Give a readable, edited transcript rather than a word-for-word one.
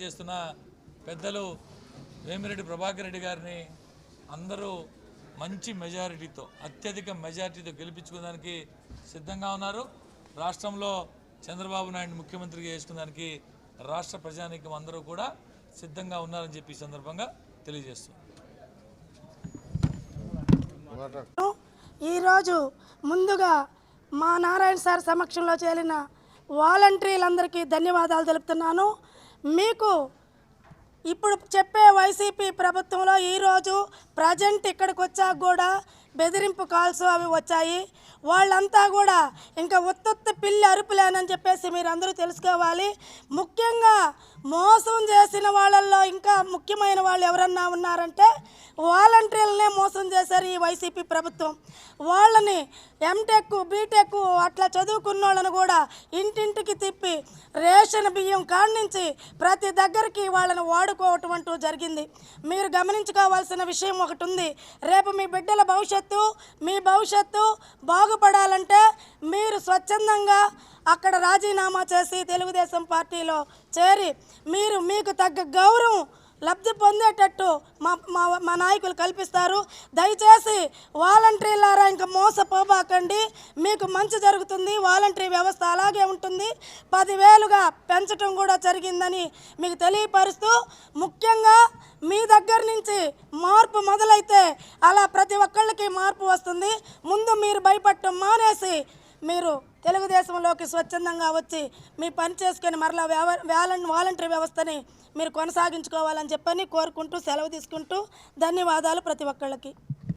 చేస్తున్న పెద్దలు వేమిరెడ్డి ప్రభాకర్ రెడ్డి గారిని అందరూ మంచి మెజారిటీతో అత్యధిక మెజారిటీతో గెలిపించుకోవడానికి సిద్ధంగా ఉన్నారు. రాష్ట్రంలో చంద్రబాబు నాయుడు ముఖ్యమంత్రిగా చేసుకునేదానికి రాష్ట్ర ప్రజానీకం అందరూ కూడా సిద్ధంగా ఉన్నారని చెప్పి ఈ సందర్భంగా తెలియజేస్తున్నారు. ఈరోజు ముందుగా మా నారాయణ సార్ సమక్షంలో చేరిన వాలంటీర్లందరికీ ధన్యవాదాలు తెలుపుతున్నాను. మీకు ఇప్పుడు చెప్పే వైసీపీ ప్రభుత్వంలో ఈరోజు ప్రజెంట్ ఇక్కడికి వచ్చాక కూడా బెదిరింపు కాల్స్ అవి వచ్చాయి. వాళ్ళంతా కూడా ఇంకా ఉత్తుత్తి పిల్లి అరుపులేనని చెప్పేసి మీరు అందరూ తెలుసుకోవాలి. ముఖ్యంగా మోసం చేసిన వాళ్ళల్లో ఇంకా ముఖ్యమైన వాళ్ళు ఎవరన్నా ఉన్నారంటే వాలంటీర్లనే మోసం చేశారు ఈ వైసీపీ ప్రభుత్వం. వాళ్ళని ఎంటెక్ బీటెక్ అట్లా చదువుకున్న వాళ్ళని కూడా ఇంటింటికి తిప్పి రేషన్ బియ్యం కాడ్నుంచి ప్రతి దగ్గరికి వాళ్ళని వాడుకోవటం అంటూ జరిగింది. మీరు గమనించుకోవాల్సిన విషయం ఒకటి ఉంది. రేపు మీ బిడ్డల మీ భవిష్యత్తు బాగుపడాలంటే మీరు స్వచ్ఛందంగా అక్కడ రాజీనామా చేసి తెలుగుదేశం పార్టీలో చేరి మీకు తగ్గ గౌరవం లబ్ధి పొందేటట్టు మా నాయకులు కల్పిస్తారు. దయచేసి వాలంటీర్లారా ఇంకా మోసపోబాకండి, మీకు మంచి జరుగుతుంది. వాలంటీర్ వ్యవస్థ అలాగే ఉంటుంది. 10,000గా పెంచడం కూడా జరిగిందని మీకు తెలియపరుస్తూ, ముఖ్యంగా మీ దగ్గర నుంచి మార్పు మొదలైతే అలా ప్రతి ఒక్కళ్ళకి మార్పు వస్తుంది. ముందు మీరు భయపడటం మానేసి మీరు తెలుగుదేశంలోకి స్వచ్ఛందంగా వచ్చి మీ పని చేసుకొని మరలా వాలంటీర్ వ్యవస్థని మీరు కొనసాగించుకోవాలని చెప్పని కోరుకుంటూ సెలవు తీసుకుంటూ ధన్యవాదాలు ప్రతి ఒక్కళ్ళకి.